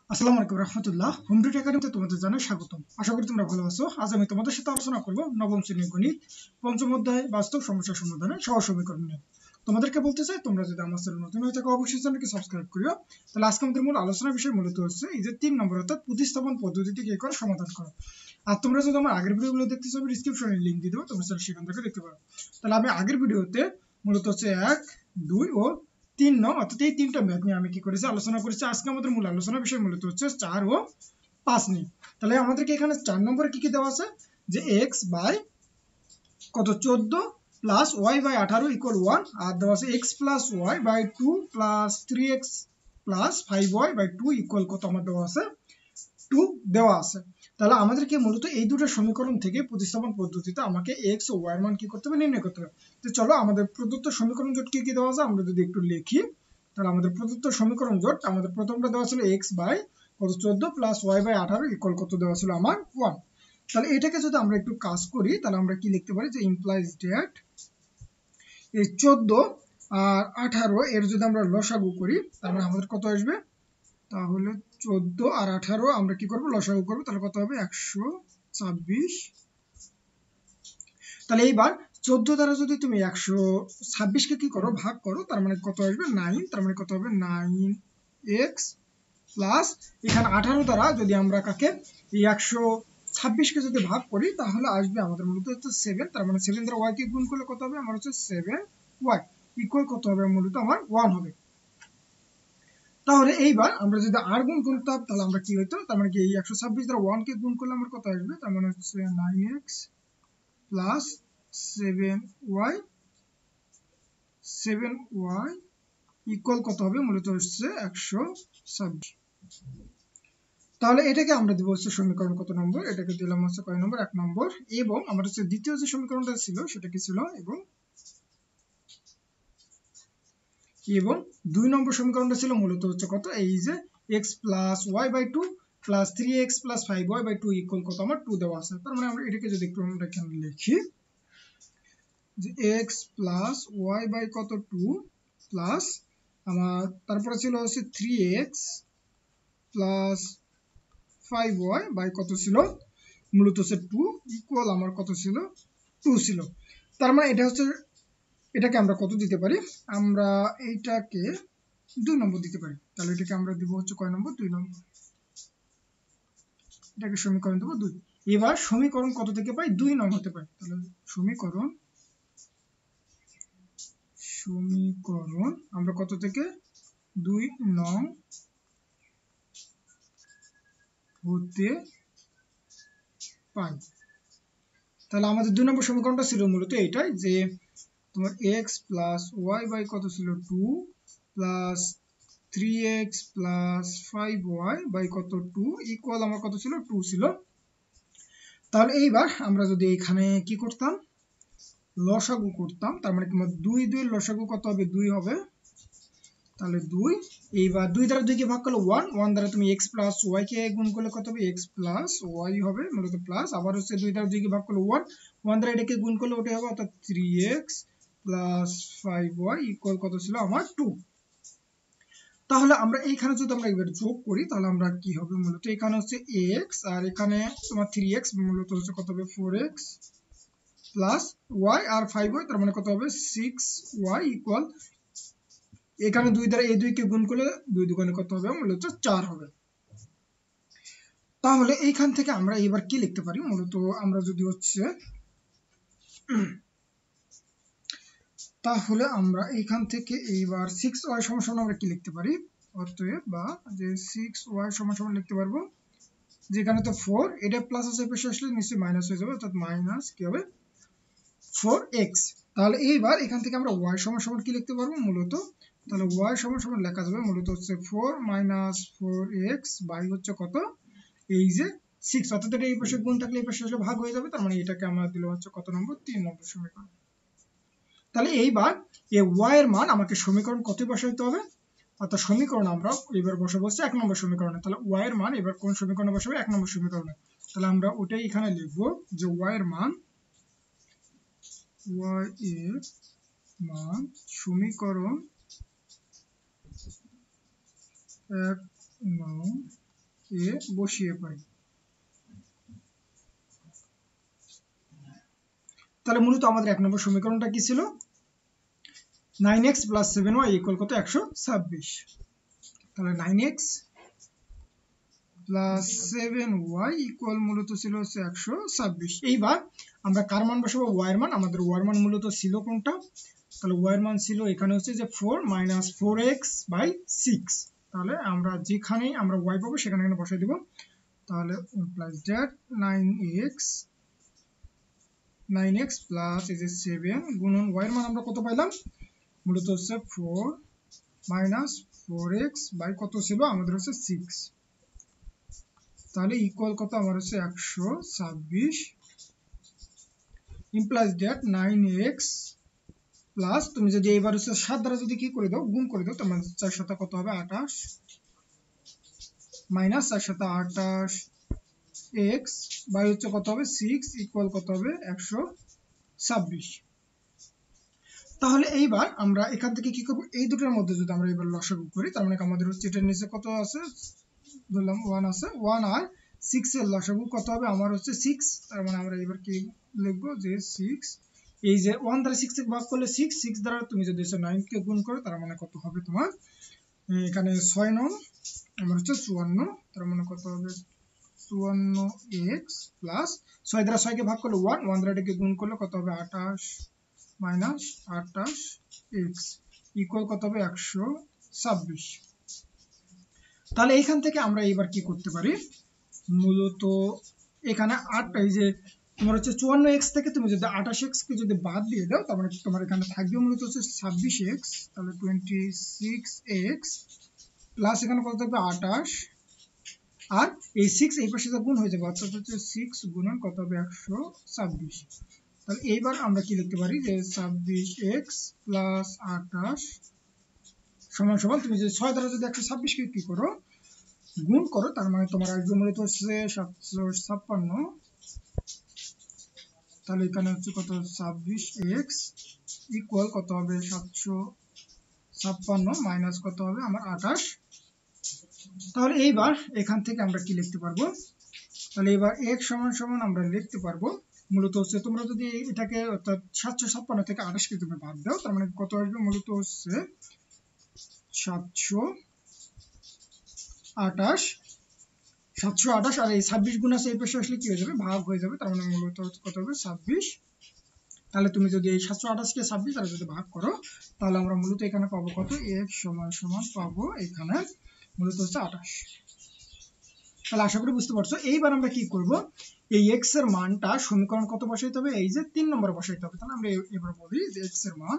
আসসালামু আলাইকুম রহমতুল্লাহ। Home tutor একাডেমিতে তোমাদের জানাই স্বাগতম। আশা করি তোমরা ভালো আছো। আজ আমি তোমাদের সাথে আলোচনা করব নবম শ্রেণীর গণিত পঞ্চম অধ্যায় বাস্তব সমস্যা সমাধানের সহজ সমীকরণ নিয়ে। তোমাদেরকে বলতে চাই, তোমরা যদি আমার চ্যানেল নতুন হয়ে থাকো অবশ্যই চ্যানেলকে সাবস্ক্রাইব করিও। তাহলে আজকে আমাদের মূল আলোচনার বিষয় মূলত হচ্ছে এই যে 3 নম্বর অর্থাৎ প্রতিস্থাপন পদ্ধতিতে কি করে সমাধান করো। আর তোমরা যদি আমার আগের ভিডিওগুলো দেখতে চাও, ডিসক্রিপশনে লিংক দিয়ে দেবো, তোমরা সেখান থেকে দেখতে পারো। তাহলে আমি আগের ভিডিওতে মূলত হচ্ছে 1, 2 ও 3 নং অর্থাৎ এই তিনটা ম্যাথ নিয়ে আমি কি করেছি আলোচনা করেছি। আজকে আমাদের মূল আলোচনার বিষয় মূলত হচ্ছে 4 ও 5 নিয়ে। তাহলে আমাদেরকে এখানে 4 নম্বরে কি কি দেওয়া আছে যে x বাই কত 14 প্লাস y বাই 18 ইকুয়াল 1, আর দেওয়া আছে x plus y by 2 plus 3x plus 5y by 2 equal কত আমার দেওয়া আছে 2 দেওয়া আছে। তাহলে আমাদেরকে মূলত এই দুটো সমীকরণ থেকে প্রতিস্থাপন পদ্ধতিতে আমাকে x ও y এর মান কি করতে হবে, নির্ণয় করতে হবে। তো চলো আমাদের প্রদত্ত সমীকরণ জোট কি কি দেওয়া আছে আমরা যদি একটু লিখি। তাহলে আমাদের প্রদত্ত সমীকরণ জোট আমাদের প্রথমটা দেওয়া ছিল x বাই কত 14 প্লাস y বাই 18 ইকুয়াল কত দেওয়া ছিল আমার 1। তাহলে এটাকে যদি আমরা একটু কাজ করি তাহলে আমরা কি লিখতে পারি যে ইমপ্লাইজ দ্যাট এই 14 আর 18 এর যদি আমরা লসাগু করি তাহলে আমাদের কত আসবে। তাহলে 14 আর 18 আমরা কি করব, লসাগু করব। তাহলে কত হবে 126। তাহলে এইবার 14 দ্বারা যদি তুমি 126 কে কি করো, ভাগ করো, তার মানে কত আসবে 9। তার মানে কত হবে 9x প্লাস এখানে 18 দ্বারা যদি আমরা কাকে এই 126 কে যদি ভাগ করি তাহলে আসবে আমাদের মূলত হচ্ছে 7। তার মানে 7 দ্বারা y কে গুণ করলে কত হবে আমার হচ্ছে 7y ইকুয়াল কত হবে মূলত আমার 1 হবে। তাহলে এইবার আমরা যদি আর গুণ করতাম তাহলে আমরা কি হইতো, তার মানে কি এই 126 দ্বারা 1 কে গুণ করলে আমার কত আসবে, তার মানে হচ্ছে 9x প্লাস 7y ইকুয়াল কত হবে মূলত হচ্ছে 126। তাহলে এটাকে আমরা দিব হচ্ছে সমীকরণ কত নম্বর, এটাকে দিলাম হচ্ছে কয় নম্বর, 1 নম্বর। এবং আমার হচ্ছে দ্বিতীয় যে সমীকরণটা ছিল সেটা কি ছিল এবং 2 নম্বর সমীকরণটা ছিল মূলত হচ্ছে কত, এই যে x plus y by 2 plus 3x plus 5y by 2 equal কত আমার 2 দেওয়া আছে। তার মানে আমরা এটাকে যদি একটু আমরা এখানে লিখি যে x প্লাস y বাই কত 2 প্লাস আমার তারপরে ছিল হচ্ছে 3x প্লাস 5y বাই কত ছিল মূলত হচ্ছে 2 ইকুয়াল আমার কত ছিল 2 ছিল। তার মানে এটা হচ্ছে এটাকে আমরা কত দিতে পারি, আমরা এইটাকে 2 নম্বর দিতে পারি। তাহলে এটাকে আমরা দিব হচ্ছে কয় নম্বর, 2 নম্বর। এটাকে সমীকরণ দেব 2। এবার সমীকরণ কত থেকে পাই, 2 নং হতে পারে। তাহলে সমীকরণ আমরা কত থেকে 2 নং হতে পাই। তাহলে আমাদের 2 নম্বর সমীকরণটা ছিল মূলত এইটাই যে তোমার x প্লাস y বাই কত ছিল 2 plus 3x plus 5y by কত 2 ইকুয়াল আমার কত ছিল 2 ছিল। তাহলে এইবার আমরা যদি এখানে কি করতাম, লসাগু করতাম, তার মানে তোমার 2 2 লসাগু কত হবে 2 হবে। তাহলে 2 এইবার 2 দ্বারা 2 কে ভাগ করলে 1, 1 দ্বারা তুমি x প্লাস y কে গুণ করলে কত হবে x প্লাস y হবে মূলত প্লাস, আবার হচ্ছে 2 দ্বারা 2 কে ভাগ করলে 1, 1 দ্বারা এটাকে গুণ করলে ওটাই হবে, অর্থাৎ 3x প্লাস 5y ইকুয়াল কত ছিল আমার 2। তাহলে আমরা এইখানে যদি আমরা এবার যোগ করি তাহলে আমরা কি হবে মূলত এখানে হচ্ছে x আর এখানে তোমার 3x মূলত হচ্ছে কত হবে 4x প্লাস y আর 5y, তার মানে কত হবে 6y ইকুয়াল এখানে 2 দ্বারা এই 2 কে গুণ করলে 2 দুগুণে কত হবে মূলত 4 হবে। তাহলে এইখান থেকে আমরা এবার কি লিখতে পারি, মূলত আমরা যদি হচ্ছে তাহলে আমরা এইখান থেকে এইবার 6y সমান আমরা কি লিখতে পারি, অতএব বা যে 6y সমান লিখতে পারবো যেখানে তো 4 এটা প্লাস আছে পাশে আসলে নিশ্চয়ই মাইনাস হয়ে যাবে, অর্থাৎ মাইনাস কি হবে 4x। তাহলে এইবার এখান থেকে আমরা y সমান কি লিখতে পারবো মূলত, তাহলে y সমান লেখা যাবে মূলত হচ্ছে 4 মাইনাস 4x বাই হচ্ছে কত এই যে 6, অর্থাৎ এটা এই পাশে গুণ থাকলে এই পাশে আসলে ভাগ হয়ে যাবে। তার মানে এটাকে আমরা দিলে হচ্ছে কত নম্বর, 3 নম্বর সমীকরণ। তাহলে এইবার এই y এর মান আমাকে সমীকরণ কত বসাইতে হবে, অর্থাৎ সমীকরণ আমরা এবার বসাবো হচ্ছে 1 নম্বর সমীকরণে। তাহলে y এর মান এবার কোন সমীকরণে বসাবো, 1 নম্বর সমীকরণে। তাহলে আমরা ওটাই এখানে লিখবো যে y এর মান সমীকরণ 1 নং এ বসিয়ে পাই। তাহলে মূলত আমাদের 1 নম্বর সমীকরণটা কি ছিল? 9x + 7y = কত? 126। তাহলে 9x + 7y মূলত ছিল হচ্ছে 126। এইবার আমরা কার মান বসাবো? y এর মান। আমাদের y এর মান মূলত ছিল কোনটা? তাহলে y এর মান ছিল এখানে হচ্ছে যে 4 - 4x/6। তাহলে আমরা যেখানেই আমরা y পাবো সেখানে এখানে বসাই দিব। তাহলে implies that 9x প্লাস এই যে 7 গুণন y এর মান আমরা কত পাইলাম? মূলত হচ্ছে 4 - 4x বাই কত ছিল আমাদের হচ্ছে 6। তাহলে ইকুয়াল কত আমার হচ্ছে 126 implies that 9x প্লাস তুমি যদি এবার হচ্ছে 7 দ্বারা যদি কি করে দাও, গুণ করে দাও, তার মানে 4 সাথে কত হবে? 28 মাইনাস 4 সাথে 28 x বাই হচ্ছে কত হবে? 6 ইকুয়াল কত হবে? 126। তাহলে এইবার আমরা এখান থেকে কি করব? এই দুটোর মধ্যে যদি আমরা এবার লসাগু করি, তার মানে আমাদের হচ্ছে এটার নিচে কত আছে? ধরলাম 1 আছে। 1 আর 6 এর লসাগু কত হবে? আমার হচ্ছে 6। তার মানে আমরা এবার কি লিখবো? যে 6 এই যে 1 দ্বারা 6 কে ভাগ করলে 6, 6 দ্বারা তুমি যদি 9 কে গুণ করো, তার মানে কত হবে তোমার? এখানে 6 9 আমার হচ্ছে 54। তার মানে কত হবে? 54x প্লাস 6 দ্বারা 6 কে ভাগ করলে 1, 1 দ্বারা এটাকে গুণ করলে কত হবে? 28 মাইনাস 28x ইকুয়াল কত হবে? 126। তাহলে এইখান থেকে আমরা এবার কি করতে পারি? মূলত এখানে 8 এই যে তোমার হচ্ছে 54x থেকে তুমি যদি 28x কে যদি বাদ দিয়ে দাও, তার মানে তোমার এখানে থাকবে মূলত হচ্ছে 26x। তাহলে 26x প্লাস এখানে কত থাকবে? 28 আর এই 6 এই পাশে গুণ হয়ে যাবে, অর্থাৎ হচ্ছে 6 গুণন কত হবে? 126। তাহলে এইবার আমরা কি লিখতে পারি? যে 26x প্লাস 28 সমান সমান তুমি যদি 6 দ্বারা যদি 126 কে কি করো? গুণ করো, তার মানে তোমার আসবে মূলত হচ্ছে 756। তাহলে এখানে হচ্ছে কত? 26x ইকুয়াল কত হবে? 756 মাইনাস কত হবে? আমার 28। তাহলে এইবার এখান থেকে আমরা কি লিখতে পারবো? তাহলে এবার x সমান সমান আমরা লিখতে পারবো মূলত হচ্ছে, তোমরা যদি এটাকে অর্থাৎ 756 থেকে 28 কে তুমি বাদ দাও, তার মানে কত আসবে? মূলত হচ্ছে 728 728 আর এই 26 গুণ আছে এই পাশে আসলে কি হয়ে যাবে? ভাগ হয়ে যাবে। তার মানে মূলত কত হবে? 26। তাহলে তুমি যদি এই 728 কে 26 দ্বারা যদি ভাগ করো, তাহলে আমরা মূলত এখানে পাবো কত? x সমান সমান পাবো এখানে মূলত হচ্ছে 28। তাহলে আশা করি বুঝতে পারছো। এইবার আমরা কি করব? এই x এর মানটা সমীকরণ কত বসাইতে হবে? এই যে 3 নম্বরে বসাইতে হবে। তাহলে আমরা এবার বলি যে x এর মান,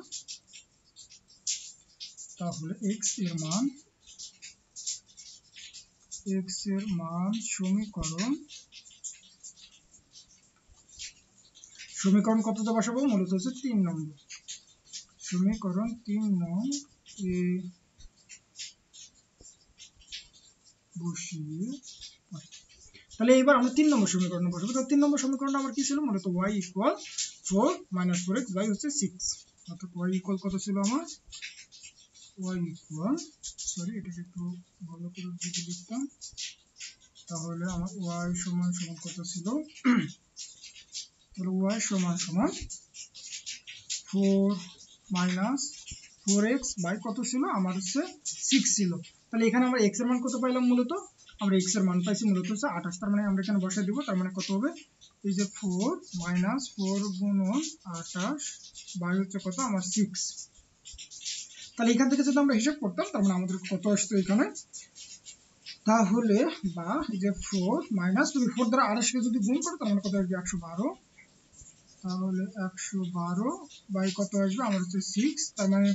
তাহলে x এর মান সমীকরণ কততে বসাবো? মূলত হচ্ছে 3 নম্বর সমীকরণ 3 নং এ বসিয়ে। তাহলে এবার আমরা 3 নম্বর সমীকরণে বসাবো। তো 3 নম্বর সমীকরণটা আমার কি ছিল? মূলত y = 4 - 4x বাই হচ্ছে 6। অর্থাৎ y = কত ছিল আমার? y = সরি এটাকে একটু ভালো করে যদি লিখতাম, তাহলে আমার y সমান সমান কত ছিল? তাহলে y সমান সমান 4 - 4x বাই কত ছিল? আমার হচ্ছে 6 ছিল। তাহলে এখানে আমরা x এর মান কত পাইলাম? মূলত আমরা x এর মান পাইছি মূলত হচ্ছে 28। তার মানে আমরা এখানে বসাই দিব। তার মানে কত হবে? এই যে 4 - 4 গুণন 28 বাই হচ্ছে কত? আমার 6। তাহলে এখান থেকে যদি আমরা হিসাব করতাম, তার মানে আমাদের কত আসতো এখানে? তাহলে বা এই যে 4 মাইনাস তুমি 4 দ্বারা 28 কে যদি গুণ করো, তার মানে কত আসবে? 112। তাহলে 112 বাই কত আসবে? আমার হচ্ছে 6। তার মানে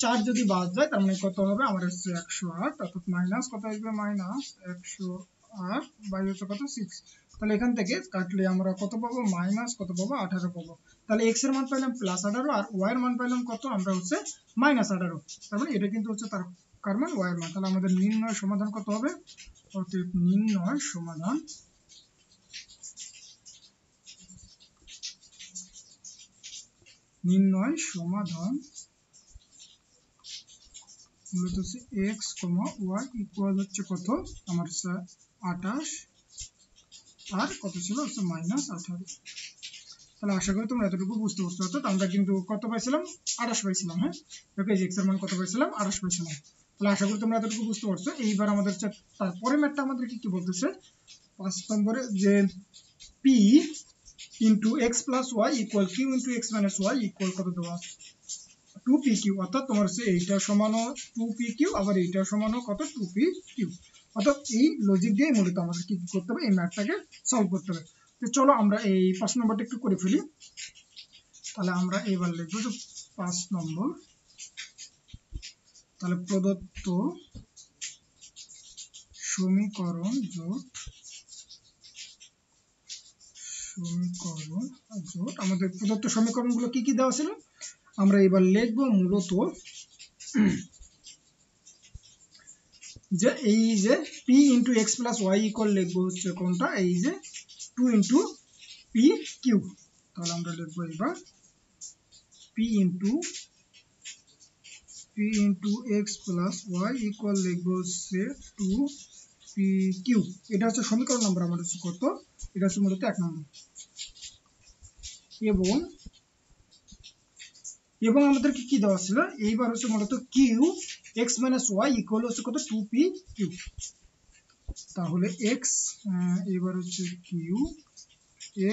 4 যদি বাদ যায়, তার মানে কত হবে? আমার হচ্ছে 108। অর্থাৎ মাইনাস কত আসবে? মাইনাস 108 বাই হচ্ছে কত? 6। তাহলে এখান থেকে কাটলে আমরা কত পাবো? মাইনাস কত পাবো? 18 পাবো। তাহলে x এর মান পাইলাম +18 আর y এর মান পাইলাম কত? আমরা হচ্ছে -18। তার মানে এটা কিন্তু হচ্ছে তার কার মান? y এর মান। তাহলে আমাদের নির্ণয় সমাধান কত হবে? অতএব নির্ণয় সমাধান মূলত হচ্ছে x, y ইকুয়াল হচ্ছে কত আমার 28 আর কত ছিল হচ্ছে -18। তাহলে আশা করি তোমরা এতটুকু বুঝতে পারছো। অর্থাৎ আমরা কিন্তু কত পাইছিলাম 28 পাইছিলাম। হ্যাঁ, ওকে, x এর মান কত পাইছিলাম 28 পাইছিলাম। তাহলে আশা করি তোমরা এতটুকু বুঝতে পারছো। এইবার আমাদের তারপরে ম্যাথটা আমাদেরকে কি বলতেছে 5 নম্বরে যে p into x plus y equal q into x minus y equal কত দেওয়া 2pq। অর্থাৎ তোমার হচ্ছে এইটা সমান 2pq আবার এইটা সমান কত 2pq। অর্থাৎ এই লজিক দিয়ে মূলত আমাদের কি করতে হবে এই ম্যাথটাকে সলভ করতে হবে। তো চলো আমরা এই 5 নম্বরটা একটু করে ফেলি। তাহলে আমরা এবার লিখবো যে 5 নম্বর, তাহলে প্রদত্ত সমীকরণ জোট আমাদের প্রদত্ত সমীকরণগুলো কি কি দেওয়া ছিল আমরা এবার লিখবো মূলত যে এই যে p into x plus y equal লিখবো হচ্ছে কোনটা এই যে 2 ইনটু p q। তাহলে আমরা লিখবো এবার p into x plus y equal লিখবো হচ্ছে 2 p q। এটা হচ্ছে সমীকরণ নাম্বার আমাদের হচ্ছে কত, এটা হচ্ছে মূলত 1 নম্বর। এবং আমাদেরকে কি দেওয়া ছিল এইবার হচ্ছে মূলত q x minus y equal হচ্ছে কত 2p q। তাহলে x এবার হচ্ছে q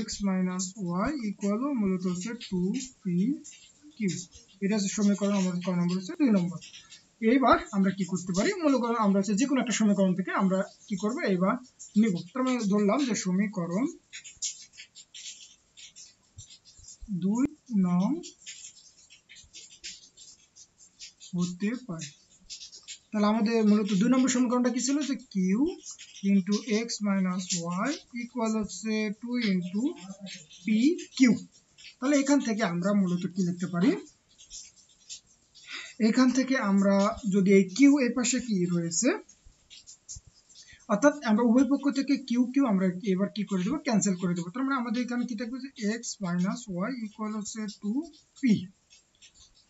x minus y equal মূলত হচ্ছে 2p q। এটা হচ্ছে সমীকরণ আমাদের ক নম্বর হচ্ছে 2 নম্বর। এইবার আমরা কি করতে পারি মূলত আমরা হচ্ছে যে কোনো একটা সমীকরণ থেকে আমরা কি করব এবার নিব। তার মানে ধরলাম যে সমীকরণ 2 নং হতে পারে। তাহলে আমাদের মূলত 2 নম্বর সমীকরণটা কি ছিল যে q into x minus y equal হচ্ছে 2 ইনটু p q। তাহলে এখান থেকে আমরা মূলত কি লিখতে পারি, এখান থেকে আমরা যদি এই q এর পাশে কি রয়েছে অর্থাৎ আমরা উভয় পক্ষ থেকে q q আমরা এবার কি করে দেব ক্যান্সেল করে দেব। তার মানে আমাদের এখানে কি থাকবে যে x মাইনাস y ইকুয়াল হচ্ছে 2p।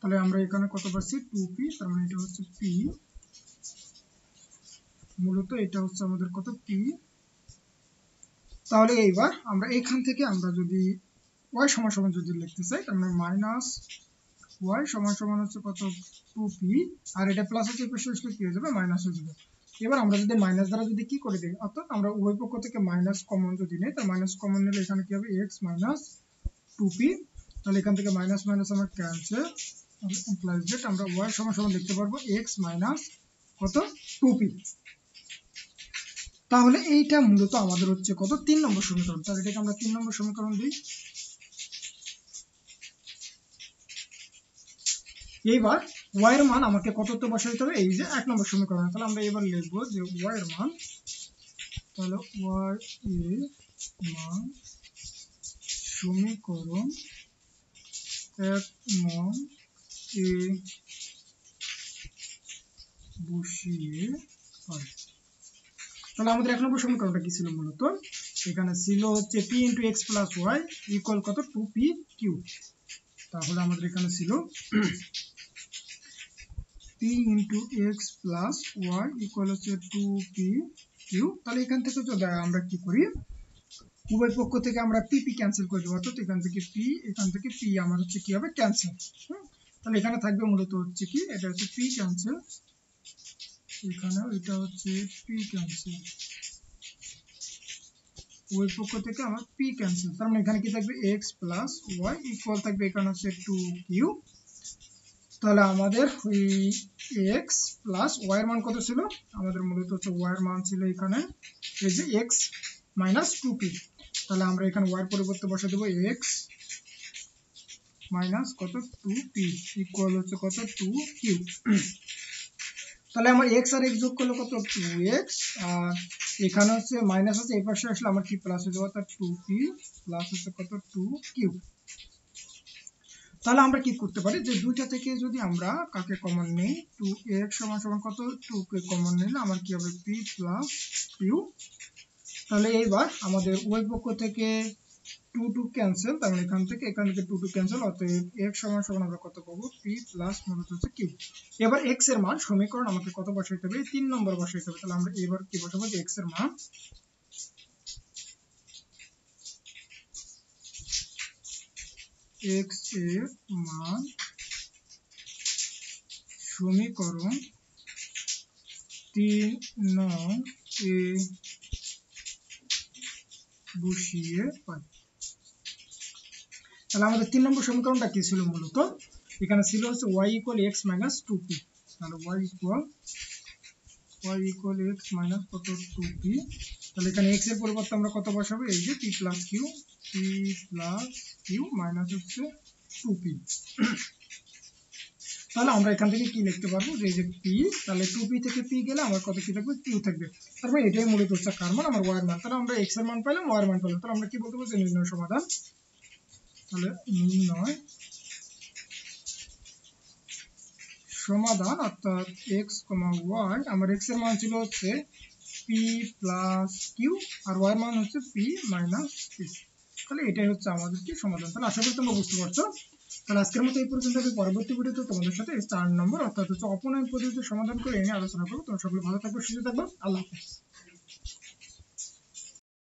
তাহলে আমরা এখানে কত পাচ্ছি 2p, তার মানে এটা হচ্ছে p, মূলত এটা হচ্ছে আমাদের কত p। তাহলে এইবার আমরা এখান থেকে আমরা যদি y সমান সমান যদি লিখতে চাই তার মানে মাইনাস y সমান সমান হচ্ছে কত 2p আর এটা প্লাস হচ্ছে পাশে আসলে কি হয়ে যাবে মাইনাস হয়ে যাবে। এবার আমরা যদি মাইনাস দ্বারা যদি কি করে দেই অর্থাৎ আমরা উভয় পক্ষ থেকে মাইনাস কমন যদি নেই তাহলে মাইনাস কমন নিলে এখানে কি হবে x মাইনাস 2p। তাহলে এখান থেকে মাইনাস মাইনাস আমরা ক্যান্সেল ইমপ্লাইজ দ্যাট আমরা y সমান সমান লিখতে পারবো x মাইনাস কত 2p। তাহলে এইটা মূলত আমাদের হচ্ছে কত 3 নম্বর সমীকরণ। তাহলে এটাকে আমরা 3 নম্বর সমীকরণ দিই। এইবার y এর মান আমাকে কততে বসাইতে হবে এই যে 1 নম্বর সমীকরণ। তাহলে আমরা এবার লিখব যে y এর মান, তাহলে y এর মান সমীকরণ 1 নং এ বসিয়ে পাই। তাহলে আমাদের 1 নম্বর সমীকরণটা কি ছিল মূলত এখানে ছিল হচ্ছে p into x plus y equal কত 2p q। তাহলে আমাদের এখানে ছিল p into x plus y equal হচ্ছে 2p q। তাহলে এখান থেকে যদি আমরা কি করি উভয় পক্ষ থেকে আমরা p ক্যান্সেল করে দেব। অর্থাৎ এখান থেকে p এখান থেকে p আমার হচ্ছে কি হবে ক্যান্সেল। তাহলে এখানে থাকবে মূলত হচ্ছে কি এটা হচ্ছে p ক্যান্সেল, এখানে এটা হচ্ছে p ক্যান্সেল, উভয় পক্ষ থেকে আমার p ক্যান্সেল। তার মানে এখানে কি থাকবে x প্লাস y ইকুয়াল থাকবে এখানে হচ্ছে 2q। তাহলে আমাদের ওই x প্লাস y এর মান কত ছিল আমাদের মূলত হচ্ছে y এর মান ছিল এখানে এই যে x মাইনাস 2p। তাহলে আমরা এখানে y এর পরিবর্তে বসিয়ে দেব x মাইনাস কত 2p ইকুয়াল হচ্ছে কত 2q। তাহলে আমার x আর x যোগ করলে কত 2x আর এখানে হচ্ছে মাইনাস হচ্ছে এই পাশে আসলে আমার কি প্লাস হয়ে যাবে অর্থাৎ 2p প্লাস হচ্ছে কত 2q। তাহলে আমরা কি করতে পারি যে দুইটা থেকে যদি আমরা কাকে কমন নেই 2x সমান সমান কত 2 কে কমন নিলে আমার কি হবে p প্লাস q। তাহলে এইবার আমাদের উভয় পক্ষ থেকে টু টু ক্যান্সেল, তার মানে এখান থেকে টু টু ক্যান্সেল, অতএব x সমান সমান আমরা কত পাবো p প্লাস মূলত হচ্ছে q। এবার x এর মান সমীকরণ আমাকে কত বসাইতে হবে, 3 নম্বর বসাইতে হবে। তাহলে আমরা এবার কি বসাবো, যে x এর মান সমীকরণ 3 নং এ বসিয়ে পাই। তাহলে আমাদের 3 নম্বর সমীকরণটা কি ছিল, মূলত এখানে ছিল হচ্ছে y = x - 2p। তাহলে y = x - কত 2p। তাহলে এখানে x এর পরিবর্তে আমরা কত বসাবো, এই যে p + q মাইনাস হচ্ছে 2p। তাহলে আমরা এখান থেকে কি লিখতে পারবো, যে এই যে p, তাহলে 2p থেকে p গেলে আমার কত কি থাকবে, q থাকবে। তারপরে এটাই মূলত হচ্ছে কার মান, আমার y এর মান। তাহলে আমরা x এর মান পাইলাম, y এর মান পেলাম। তাহলে আমরা কি বলতে পারবো, যে নির্ণয় সমাধান। তাহলে নির্ণয় সমাধান অর্থাৎ x, y, আমার x এর মান ছিল হচ্ছে p প্লাস q, আর y এর মান হচ্ছে p মাইনাস q। তাহলে এটাই হচ্ছে আমাদের কি সমাধান। তাহলে আশা করি তোমরা বুঝতে পারছো। তাহলে আজকের মতো এই পর্যন্ত। আমি পরবর্তী ভিডিওতে তোমাদের সাথে 4 নম্বর অর্থাৎ হচ্ছে অপনয়ন পদ্ধতির সমাধান করে এনে আলোচনা করবো। তোমরা সকলে ভালো থাকবে, সুস্থ থাকবে। আল্লাহ হাফেজ।